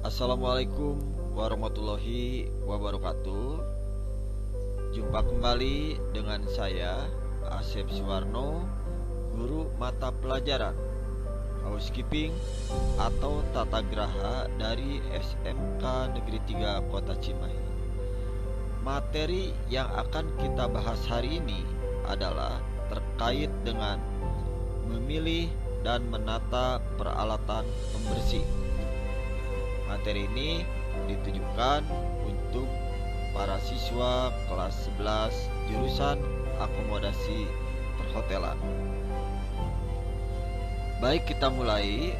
Assalamualaikum warahmatullahi wabarakatuh. Jumpa kembali dengan saya Asep Suwarno, guru mata pelajaran Housekeeping atau Tata Graha dari SMK Negeri 3 Kota Cimahi. Materi yang akan kita bahas hari ini adalah terkait dengan memilih dan menata peralatan pembersih. Materi ini ditujukan untuk para siswa kelas 11 jurusan akomodasi perhotelan. Baik, kita mulai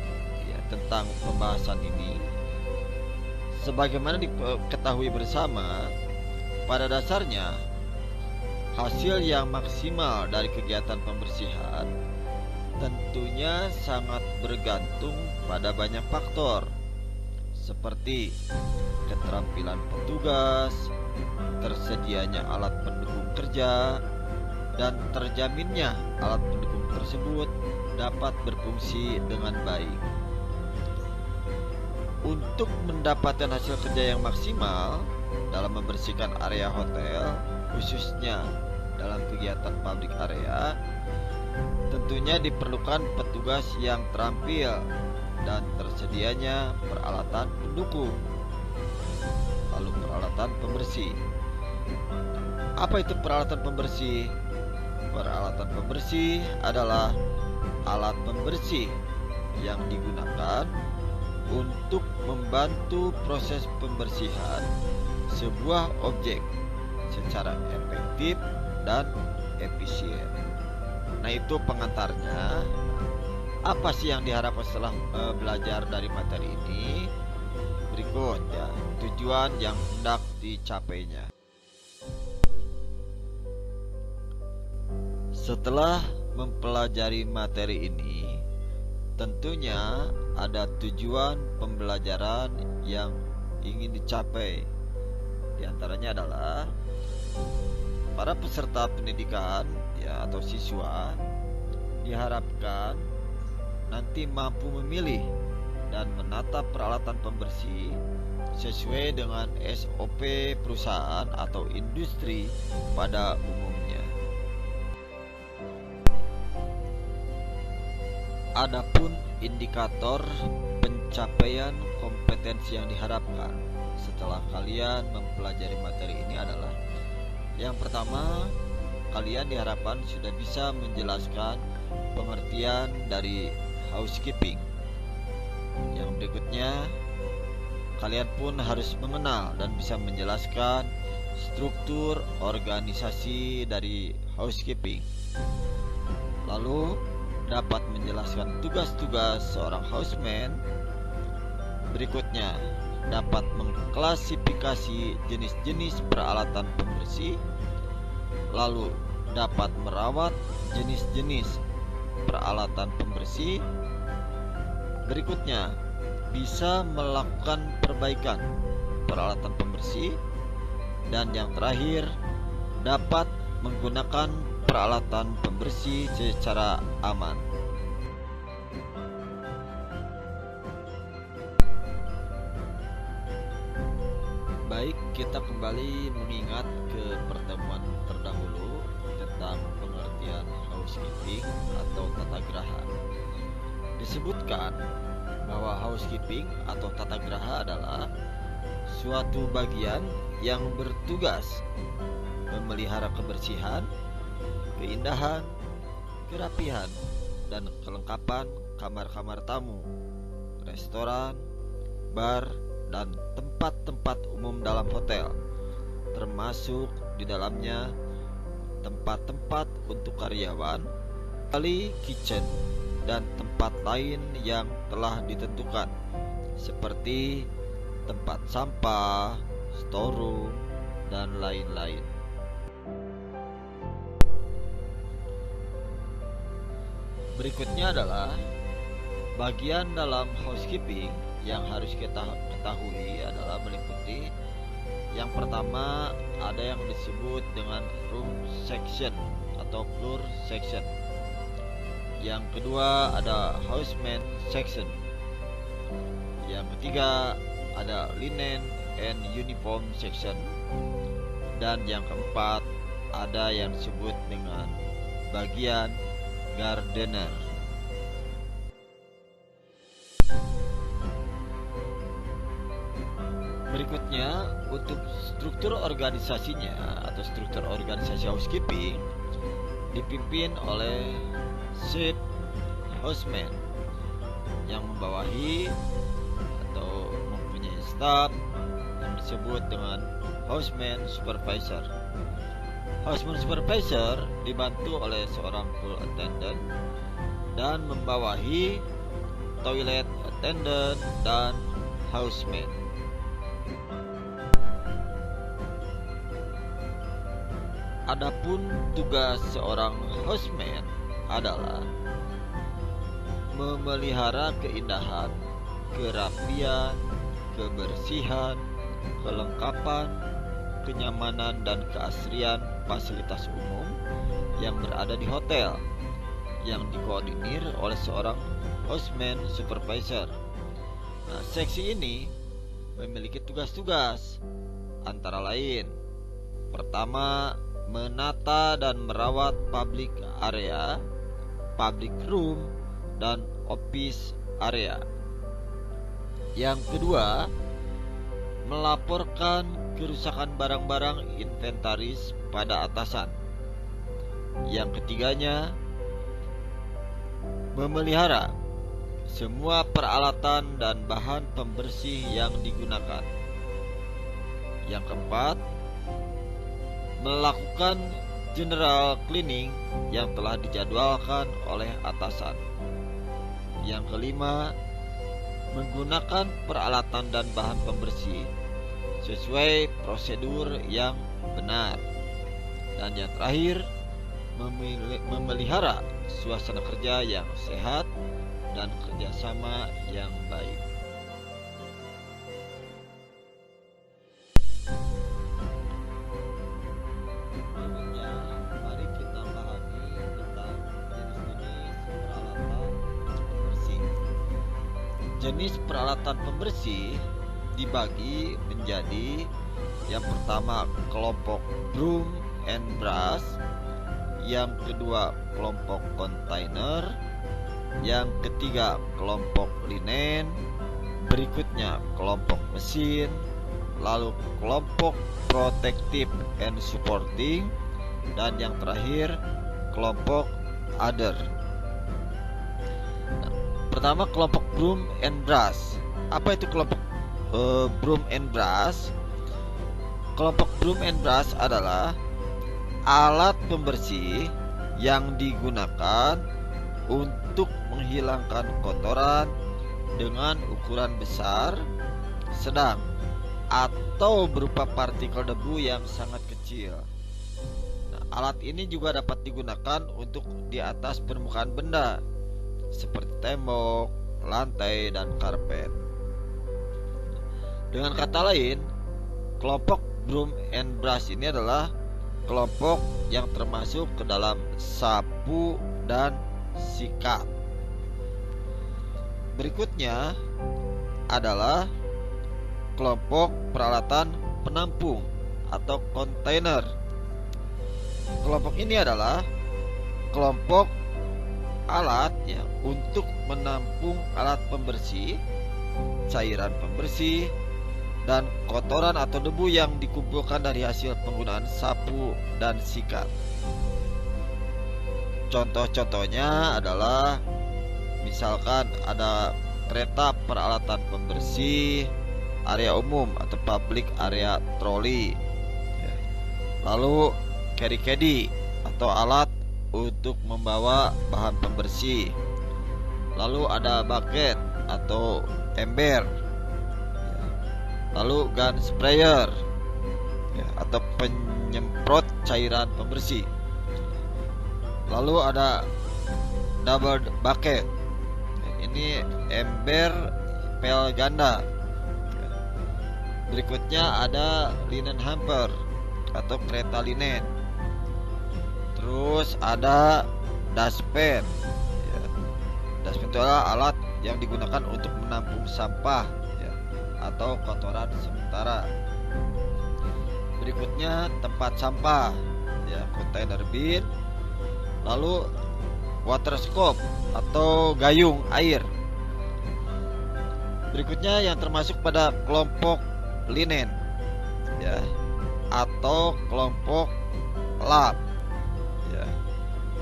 tentang pembahasan ini. Sebagaimana diketahui bersama, pada dasarnya hasil yang maksimal dari kegiatan pembersihan tentunya sangat bergantung pada banyak faktor, seperti keterampilan petugas, tersedianya alat pendukung kerja, dan terjaminnya alat pendukung tersebut dapat berfungsi dengan baik. Untuk mendapatkan hasil kerja yang maksimal dalam membersihkan area hotel, khususnya dalam kegiatan public area, tentunya diperlukan petugas yang terampil dan tersedianya peralatan pendukung. Lalu peralatan pembersih. Apa itu peralatan pembersih? Peralatan pembersih adalah alat pembersih yang digunakan untuk membantu proses pembersihan sebuah objek secara efektif dan efisien. Nah, itu pengantarnya. Apa sih yang diharapkan setelah belajar dari materi ini? Berikut tujuan yang hendak dicapainya. Setelah mempelajari materi ini, tentunya ada tujuan pembelajaran yang ingin dicapai. Di antaranya adalah para peserta pendidikan atau siswa diharapkan nanti mampu memilih dan menata peralatan pembersih sesuai dengan SOP perusahaan atau industri pada umumnya. Adapun indikator pencapaian kompetensi yang diharapkan setelah kalian mempelajari materi ini adalah: yang pertama, kalian diharapkan sudah bisa menjelaskan pengertian dari housekeeping. Yang berikutnya, kalian pun harus mengenal dan bisa menjelaskan struktur organisasi dari housekeeping. Lalu dapat menjelaskan tugas-tugas seorang houseman. Berikutnya, dapat mengklasifikasi jenis-jenis peralatan pembersih. Lalu dapat merawat jenis-jenis peralatan pembersih. Berikutnya, bisa melakukan perbaikan peralatan pembersih. Dan yang terakhir, dapat menggunakan peralatan pembersih secara aman. Baik, kita kembali mengingat ke pertemuan terdahulu tentang pengertian housekeeping atau tata graha. Disebutkan bahwa housekeeping atau tata graha adalah suatu bagian yang bertugas memelihara kebersihan, keindahan, kerapihan, dan kelengkapan kamar-kamar tamu, restoran, bar, dan tempat-tempat umum dalam hotel, termasuk di dalamnya tempat-tempat untuk karyawan, kitchen, dan tempat lain yang telah ditentukan, seperti tempat sampah, storeroom, dan lain-lain. Berikutnya adalah bagian dalam housekeeping yang harus kita ketahui adalah meliputi: yang pertama, ada yang disebut dengan room section atau floor section. Yang kedua ada houseman section. Yang ketiga ada linen and uniform section, dan yang keempat ada yang disebut dengan bagian gardener. Berikutnya, untuk struktur organisasinya atau struktur organisasi housekeeping dipimpin oleh chief houseman yang membawahi atau mempunyai staf yang disebut dengan houseman supervisor. Houseman supervisor dibantu oleh seorang pool attendant dan membawahi toilet attendant dan houseman. Adapun tugas seorang houseman adalah memelihara keindahan, kerapian, kebersihan, kelengkapan, kenyamanan dan keasrian fasilitas umum yang berada di hotel, yang dikoordinir oleh seorang houseman supervisor. Nah, seksi ini memiliki tugas-tugas antara lain: pertama, menata dan merawat public area, public room, dan office area. Yang kedua, melaporkan kerusakan barang-barang inventaris pada atasan. Yang ketiganya, memelihara semua peralatan dan bahan pembersih yang digunakan. Yang keempat, melakukan general cleaning yang telah dijadwalkan oleh atasan. Yang kelima, menggunakan peralatan dan bahan pembersih sesuai prosedur yang benar. Dan yang terakhir, memelihara suasana kerja yang sehat dan kerjasama yang baik. Jenis peralatan pembersih dibagi menjadi yang pertama kelompok broom and brush, yang kedua kelompok kontainer, yang ketiga kelompok linen, berikutnya kelompok mesin, lalu kelompok protective and supporting, dan yang terakhir kelompok other. Pertama, kelompok broom and brush. Apa itu kelompok broom and brush? Kelompok broom and brush adalah alat pembersih yang digunakan untuk menghilangkan kotoran dengan ukuran besar, sedang, atau berupa partikel debu yang sangat kecil. Nah, alat ini juga dapat digunakan untuk di atas permukaan benda seperti tembok, lantai, dan karpet. Dengan kata lain, kelompok broom and brush ini adalah kelompok yang termasuk ke dalam sapu dan sikat. Berikutnya adalah kelompok peralatan penampung atau kontainer. Kelompok ini adalah kelompok alat ya untuk menampung alat pembersih, cairan pembersih, dan kotoran atau debu yang dikumpulkan dari hasil penggunaan sapu dan sikat. Contoh-contohnya adalah misalkan ada kereta peralatan pembersih, area umum atau public area troli, lalu caddy atau alat untuk membawa bahan pembersih, lalu ada bucket atau ember, lalu gun sprayer atau penyemprot cairan pembersih, lalu ada double bucket, ini ember pel ganda. Berikutnya ada linen hamper atau kereta linen. Terus ada dustpan. Dustpan itu adalah alat yang digunakan untuk menampung sampah. atau kotoran sementara. Berikutnya tempat sampah, ya, kontainer bin. Lalu water scoop atau gayung air. Berikutnya yang termasuk pada kelompok linen, ya, atau kelompok lap. Ya.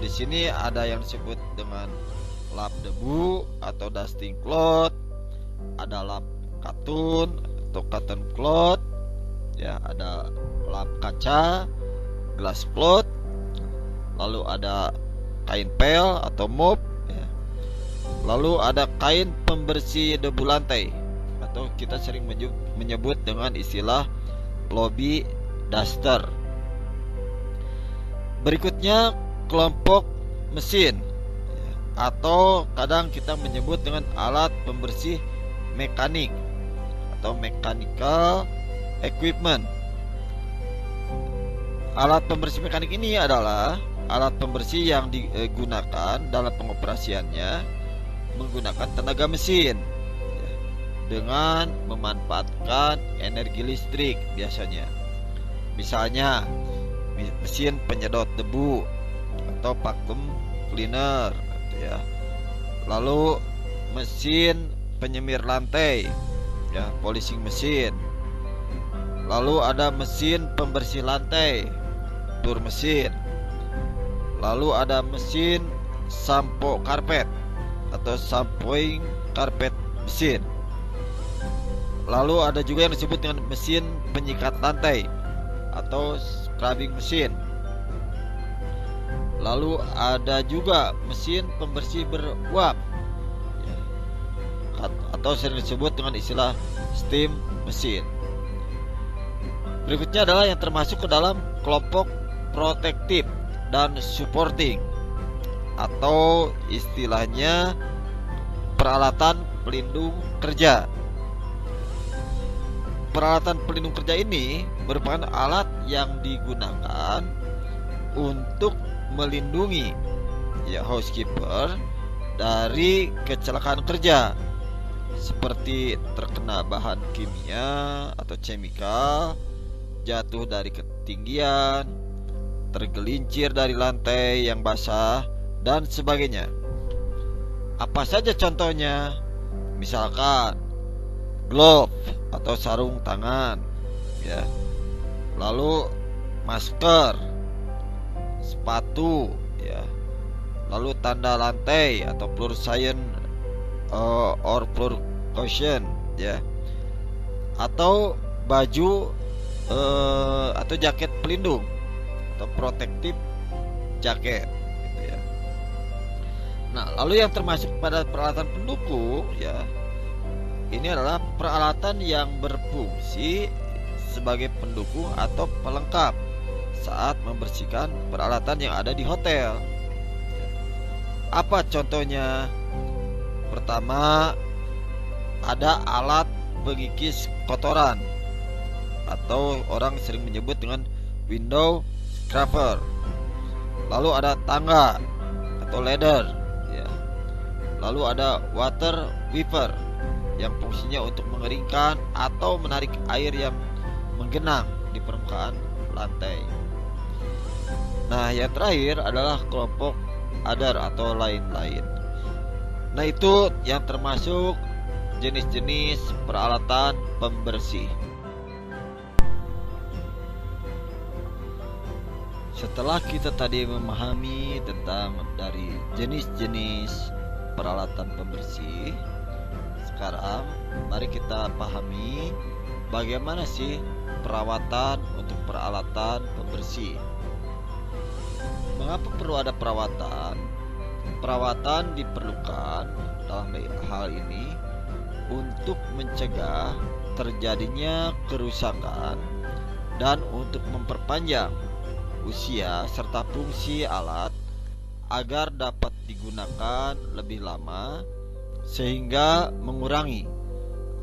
Di sini ada yang disebut dengan lap debu atau dusting cloth, ada lap katun atau cotton cloth, ya, ada lap kaca, glass cloth, lalu ada kain pel atau mop, ya. Lalu ada kain pembersih debu lantai atau kita sering menyebut dengan istilah lobby duster. Berikutnya kelompok mesin, ya, atau kadang kita menyebut dengan alat pembersih mekanik atau mechanical equipment. Alat pembersih mekanik ini adalah alat pembersih yang digunakan dalam pengoperasiannya menggunakan tenaga mesin, ya, dengan memanfaatkan energi listrik biasanya. Misalnya mesin penyedot debu atau vacuum cleaner, ya. Lalu mesin penyemir lantai, ya, polishing mesin. Lalu ada mesin pembersih lantai, tur mesin. Lalu ada mesin sampo karpet atau shampooing karpet mesin. Lalu ada juga yang disebut dengan mesin penyikat lantai atau scrubbing mesin. Lalu ada juga mesin pembersih beruap, ya, atau sering disebut dengan istilah steam mesin. Berikutnya adalah yang termasuk ke dalam kelompok protektif dan supporting, atau istilahnya peralatan pelindung kerja. Peralatan pelindung kerja ini merupakan alat yang digunakan untuk melindungi, ya, housekeeper dari kecelakaan kerja seperti terkena bahan kimia atau chemical, jatuh dari ketinggian, tergelincir dari lantai yang basah, dan sebagainya. Apa saja contohnya? Misalkan glove atau sarung tangan, ya. Lalu masker, sepatu, ya. Lalu tanda lantai atau floor sign or floor caution, ya. Atau baju atau jaket pelindung atau protective jaket, gitu, ya. Nah, lalu yang termasuk pada peralatan pendukung, ya, ini adalah peralatan yang berfungsi sebagai pendukung atau pelengkap saat membersihkan peralatan yang ada di hotel. Apa contohnya? Pertama, ada alat pengikis kotoran atau orang sering menyebut dengan window scraper. Lalu ada tangga atau ladder, ya. Lalu ada water wiper yang fungsinya untuk mengeringkan atau menarik air yang menggenang di permukaan lantai. Nah, yang terakhir adalah kelompok other atau lain-lain. Nah, itu yang termasuk jenis-jenis peralatan pembersih. Setelah kita tadi memahami tentang dari jenis-jenis peralatan pembersih, sekarang mari kita pahami bagaimana sih perawatan untuk peralatan pembersih. Mengapa perlu ada perawatan? Perawatan diperlukan dalam hal ini untuk mencegah terjadinya kerusakan dan untuk memperpanjang usia serta fungsi alat agar dapat digunakan lebih lama, sehingga mengurangi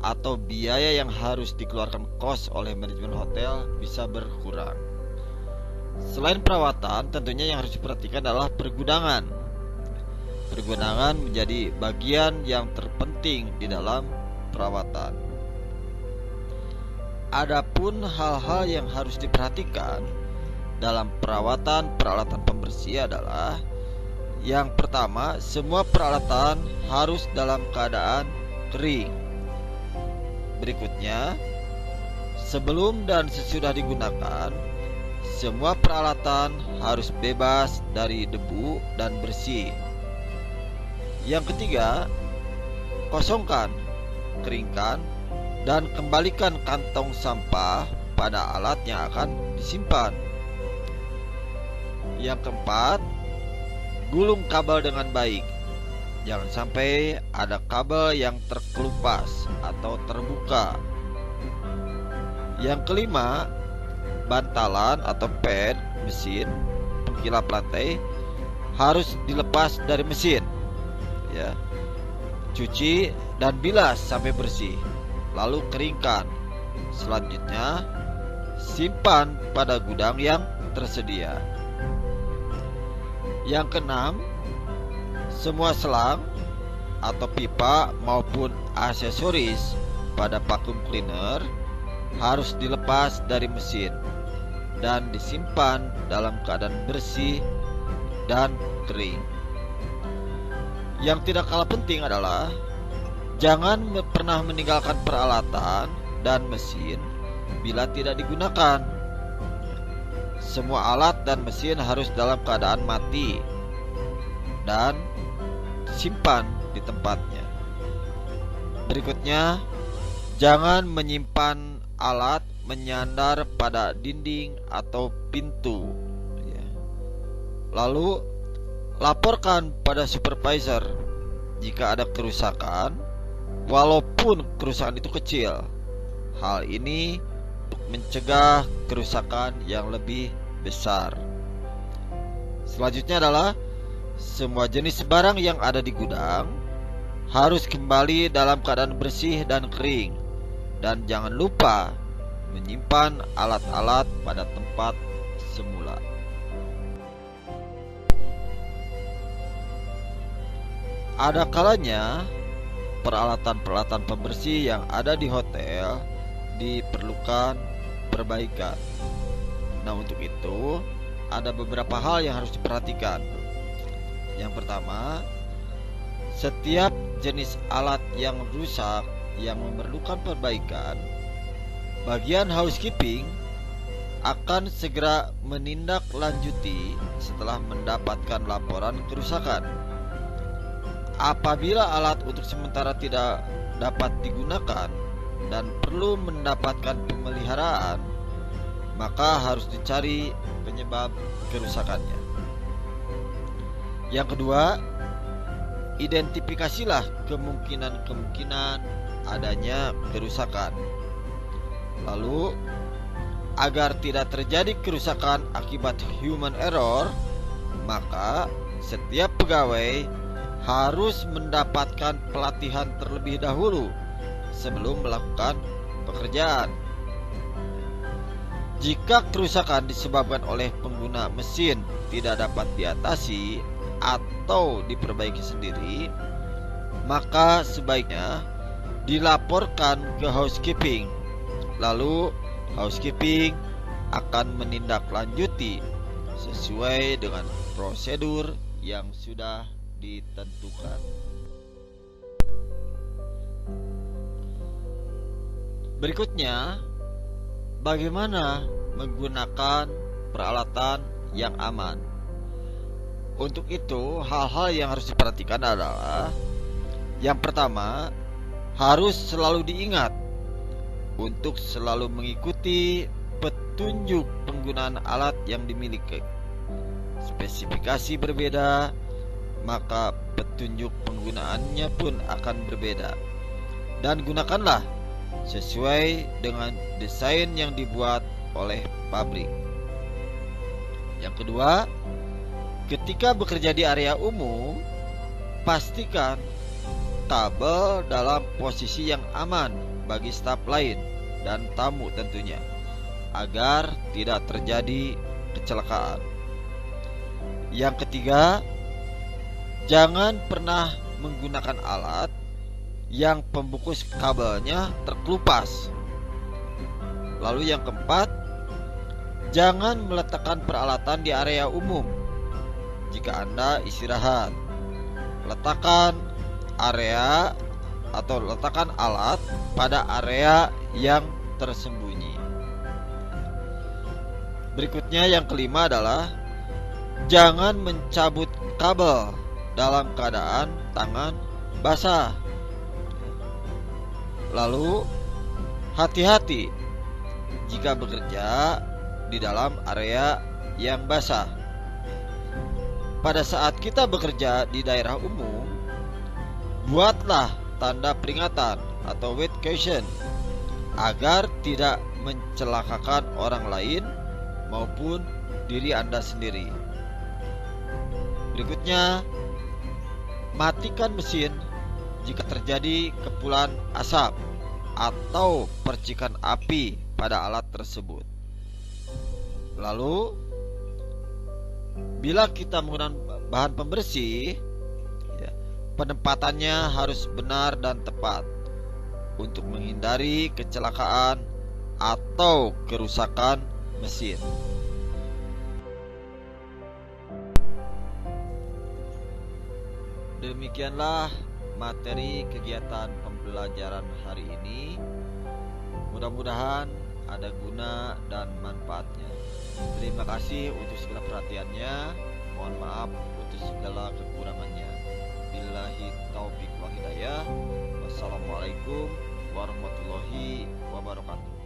atau biaya yang harus dikeluarkan kos oleh manajemen hotel bisa berkurang. Selain perawatan, tentunya yang harus diperhatikan adalah pergudangan. Pergudangan menjadi bagian yang terpenting di dalam perawatan. Adapun hal-hal yang harus diperhatikan dalam perawatan peralatan pembersih adalah yang pertama, semua peralatan harus dalam keadaan kering. Berikutnya, sebelum dan sesudah digunakan, semua peralatan harus bebas dari debu dan bersih. Yang ketiga, kosongkan, keringkan, dan kembalikan kantong sampah pada alat yang akan disimpan. Yang keempat, gulung kabel dengan baik. Jangan sampai ada kabel yang terkelupas atau terbuka. Yang kelima, bantalan atau pad mesin pengkilap lantai harus dilepas dari mesin. Ya. Cuci dan bilas sampai bersih, lalu keringkan. Selanjutnya, simpan pada gudang yang tersedia. Yang keenam, semua selang atau pipa maupun aksesoris pada vacuum cleaner harus dilepas dari mesin dan disimpan dalam keadaan bersih dan kering. Yang tidak kalah penting adalah jangan pernah meninggalkan peralatan dan mesin bila tidak digunakan. Semua alat dan mesin harus dalam keadaan mati dan disimpan di tempatnya. Berikutnya, jangan menyimpan alat menyandar pada dinding atau pintu. Lalu, laporkan pada supervisor jika ada kerusakan, walaupun kerusakan itu kecil. Hal ini untuk mencegah kerusakan yang lebih besar. Selanjutnya adalah semua jenis barang yang ada di gudang harus kembali dalam keadaan bersih dan kering. Dan jangan lupa menyimpan alat-alat pada tempat semula. Ada kalanya peralatan-peralatan pembersih yang ada di hotel diperlukan perbaikan. Nah, untuk itu ada beberapa hal yang harus diperhatikan. Yang pertama, setiap jenis alat yang rusak yang memerlukan perbaikan, bagian housekeeping akan segera menindaklanjuti setelah mendapatkan laporan kerusakan. Apabila alat untuk sementara tidak dapat digunakan dan perlu mendapatkan pemeliharaan, maka harus dicari penyebab kerusakannya. Yang kedua, identifikasilah kemungkinan-kemungkinan adanya kerusakan. Lalu, agar tidak terjadi kerusakan akibat human error, maka setiap pegawai harus mendapatkan pelatihan terlebih dahulu sebelum melakukan pekerjaan. Jika kerusakan disebabkan oleh pengguna mesin tidak dapat diatasi atau diperbaiki sendiri, maka sebaiknya dilaporkan ke housekeeping. Lalu housekeeping akan menindaklanjuti sesuai dengan prosedur yang sudah ditentukan. Berikutnya, bagaimana menggunakan peralatan yang aman? Untuk itu, hal-hal yang harus diperhatikan adalah yang pertama, harus selalu diingat untuk selalu mengikuti petunjuk penggunaan alat yang dimiliki. Spesifikasi berbeda, maka petunjuk penggunaannya pun akan berbeda. Dan gunakanlah sesuai dengan desain yang dibuat oleh pabrik. Yang kedua, ketika bekerja di area umum, pastikan kabel dalam posisi yang aman bagi staf lain dan tamu tentunya, agar tidak terjadi kecelakaan. Yang ketiga, jangan pernah menggunakan alat yang pembungkus kabelnya terkelupas. Lalu yang keempat, jangan meletakkan peralatan di area umum jika Anda istirahat. Letakkan alat pada area yang tersembunyi. Berikutnya yang kelima adalah jangan mencabut kabel dalam keadaan tangan basah. Lalu hati-hati jika bekerja di dalam area yang basah. Pada saat kita bekerja di daerah umum, buatlah tanda peringatan atau wait caution agar tidak mencelakakan orang lain maupun diri Anda sendiri. Berikutnya, matikan mesin jika terjadi kepulan asap atau percikan api pada alat tersebut. Lalu, bila kita menggunakan bahan pembersih, penempatannya harus benar dan tepat untuk menghindari kecelakaan atau kerusakan mesin. Demikianlah materi kegiatan pembelajaran hari ini. Mudah-mudahan ada guna dan manfaatnya. Terima kasih untuk segala perhatiannya. Mohon maaf untuk segala kekurangannya. Billahi taufik wal hidayah. Wassalamualaikum warahmatullahi wabarakatuh.